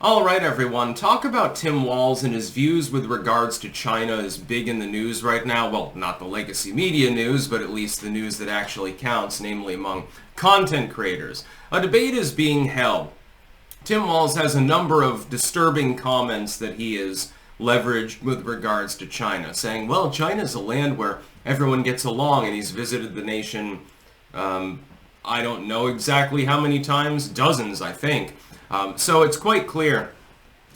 Alright everyone, talk about Tim Walz and his views with regards to China is big in the news right now. Well, not the legacy media news, but at least the news that actually counts, namely among content creators. A debate is being held. Tim Walz has a number of disturbing comments that he has leveraged with regards to China, saying, well, China's a land where everyone gets along, and he's visited the nation, I don't know exactly how many times, dozens, I think. So it's quite clear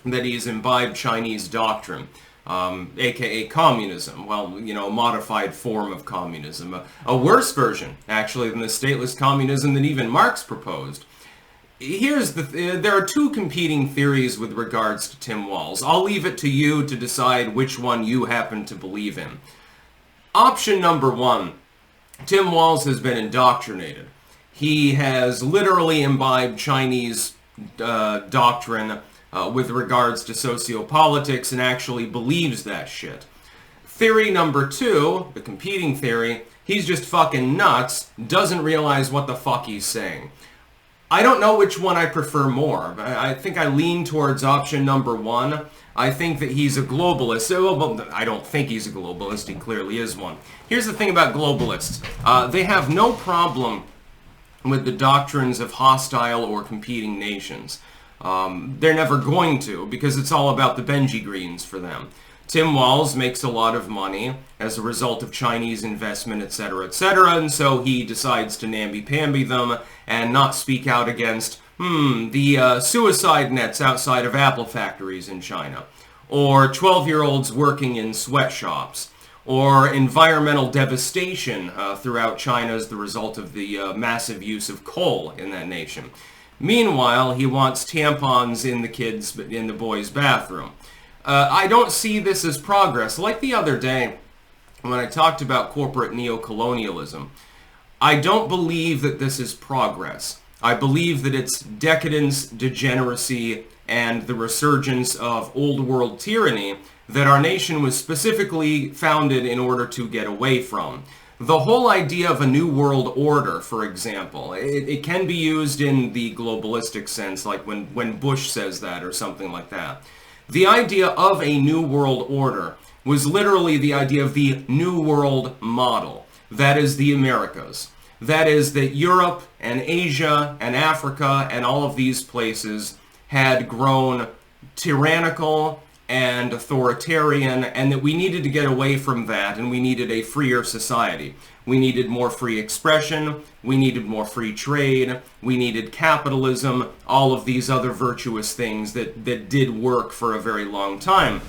that he's imbibed Chinese doctrine, aka communism. Well, you know, a modified form of communism. A worse version, actually, than the stateless communism that even Marx proposed. There are two competing theories with regards to Tim Walz. I'll leave it to you to decide which one you happen to believe in. Option number one, Tim Walz has been indoctrinated. He has literally imbibed Chinese doctrine with regards to sociopolitics and actually believes that shit. Theory number two, the competing theory, he's just fucking nuts, doesn't realize what the fuck he's saying. I don't know which one I prefer more. I think I lean towards option number one. I think that he's a globalist. Well, I don't think he's a globalist. He clearly is one. Here's the thing about globalists. They have no problem with the doctrines of hostile or competing nations. They're never going to, because it's all about the Benji Greens for them. Tim Walz makes a lot of money as a result of Chinese investment, etc., and so he decides to namby-pamby them and not speak out against, the suicide nets outside of apple factories in China, or 12-year-olds working in sweatshops, or environmental devastation throughout China as the result of the massive use of coal in that nation. Meanwhile, he wants tampons in the boys' bathroom. I don't see this as progress. Like the other day, when I talked about corporate neocolonialism, I don't believe that this is progress. I believe that it's decadence, degeneracy, and the resurgence of old world tyranny that our nation was specifically founded in order to get away from. The whole idea of a new world order, for example, it can be used in the globalistic sense, like when Bush says that or something like that. The idea of a new world order was literally the idea of the new world model. That is the Americas. That is that Europe and Asia and Africa and all of these places had grown tyrannical and authoritarian, and that we needed to get away from that, and we needed a freer society. We needed more free expression, we needed more free trade, we needed capitalism, all of these other virtuous things that did work for a very long time.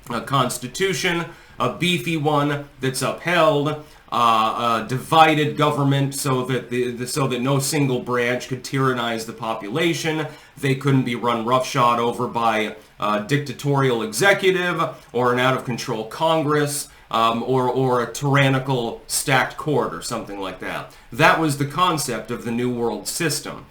A constitution, a beefy one that's upheld, a divided government so that no single branch could tyrannize the population. They couldn't be run roughshod over by a dictatorial executive or an out-of-control Congress or a tyrannical stacked court or something like that. That was the concept of the New World System,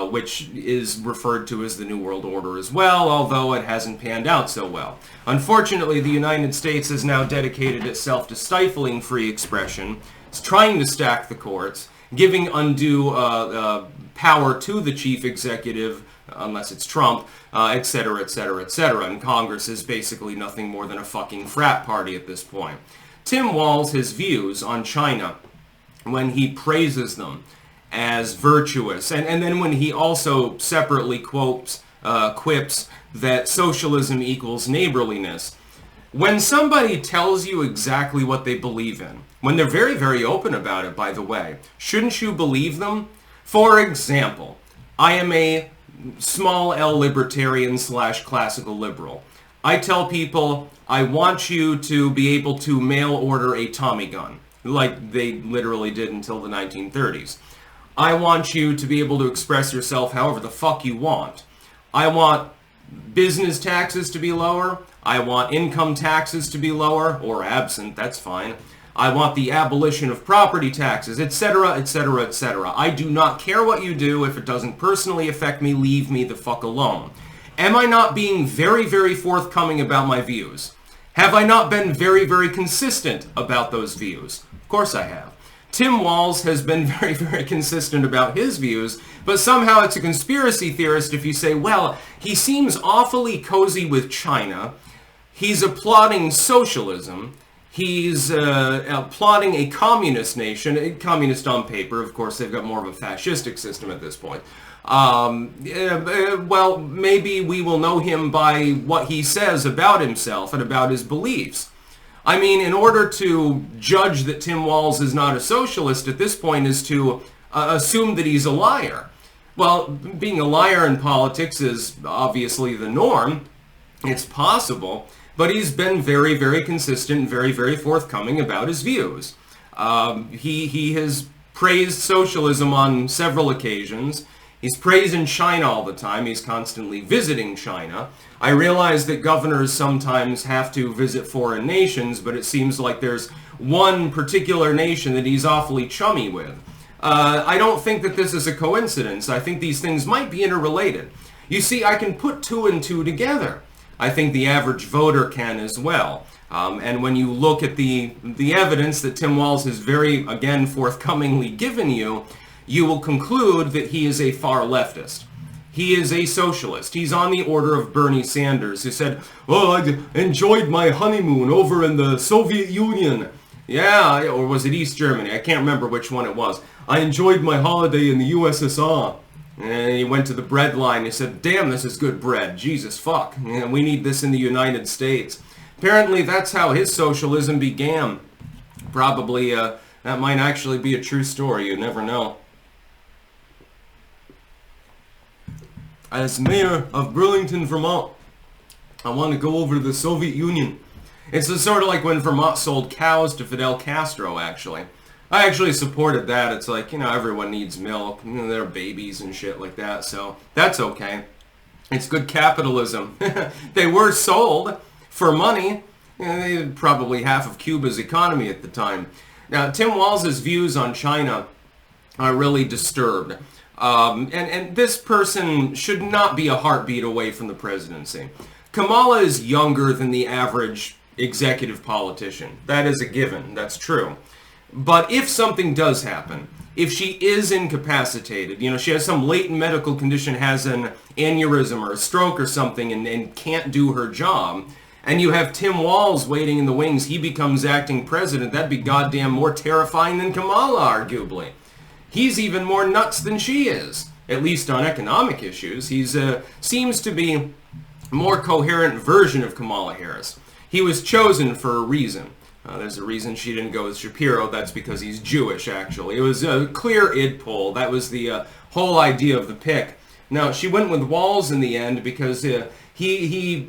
which is referred to as the New World Order as well, although it hasn't panned out so well. Unfortunately, the United States has now dedicated itself to stifling free expression. It's trying to stack the courts, giving undue power to the chief executive, unless it's Trump, etc., etc., etc. And Congress is basically nothing more than a fucking frat party at this point. Tim Walz, his views on China, when he praises them as virtuous, and then when he also separately quips that socialism equals neighborliness, when somebody tells you exactly what they believe in, when they're very, very open about it, by the way, shouldn't you believe them? For example, I am a small L libertarian / classical liberal. I tell people, I want you to be able to mail order a Tommy gun, like they literally did until the 1930s. I want you to be able to express yourself however the fuck you want. I want business taxes to be lower. I want income taxes to be lower, or absent, that's fine. I want the abolition of property taxes, etc., etc., etc. I do not care what you do. If it doesn't personally affect me, leave me the fuck alone. Am I not being very, very forthcoming about my views? Have I not been very, very consistent about those views? Of course I have. Tim Walz has been very, very consistent about his views, but somehow it's a conspiracy theorist if you say, well, he seems awfully cozy with China, he's applauding socialism, he's applauding a communist nation, a communist on paper, of course they've got more of a fascistic system at this point. Well, maybe we will know him by what he says about himself and about his beliefs. I mean, in order to judge that Tim Walz is not a socialist at this point is to assume that he's a liar. Well, being a liar in politics is obviously the norm. It's possible, but he's been very, very consistent and very, very forthcoming about his views. He has praised socialism on several occasions. He's praising China all the time. He's constantly visiting China. I realize that governors sometimes have to visit foreign nations, but it seems like there's one particular nation that he's awfully chummy with. I don't think that this is a coincidence. I think these things might be interrelated. You see, I can put two and two together. I think the average voter can as well. And when you look at the evidence that Tim Walz has very, again, forthcomingly given you, you will conclude that he is a far leftist. He is a socialist. He's on the order of Bernie Sanders, who said, "Oh, I enjoyed my honeymoon over in the Soviet Union." Yeah, or was it East Germany? I can't remember which one it was. "I enjoyed my holiday in the USSR." And he went to the bread line. He said, "Damn, this is good bread. Jesus fuck. We need this in the United States." Apparently, that's how his socialism began. Probably, that might actually be a true story. You never know. As mayor of Burlington, Vermont, I want to go over to the Soviet Union. It's sort of like when Vermont sold cows to Fidel Castro, actually. I actually supported that. It's like, everyone needs milk. They're babies and shit like that, so that's okay. It's good capitalism. They were sold for money. They had probably half of Cuba's economy at the time. Now, Tim Walz's views on China are really disturbed. And this person should not be a heartbeat away from the presidency. Kamala is younger than the average executive politician. That is a given. That's true. But if something does happen, if she is incapacitated, she has some latent medical condition, has an aneurysm or a stroke or something and can't do her job, and you have Tim Walz waiting in the wings, he becomes acting president, that'd be goddamn more terrifying than Kamala, arguably. He's even more nuts than she is, at least on economic issues. He's seems to be a more coherent version of Kamala Harris. He was chosen for a reason. There's a reason she didn't go with Shapiro. That's because he's Jewish, actually. It was a clear id poll. That was the whole idea of the pick. Now, she went with Walz in the end because he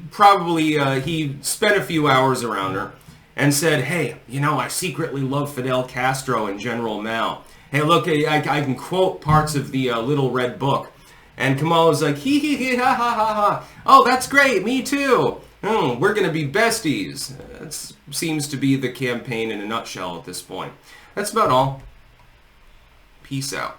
spent a few hours around her and said, "Hey, I secretly love Fidel Castro and General Mao. Hey, look, I can quote parts of the Little Red Book." And Kamala's like, "Hee hee hee ha ha ha ha. Oh, that's great, me too. We're going to be besties." That seems to be the campaign in a nutshell at this point. That's about all. Peace out.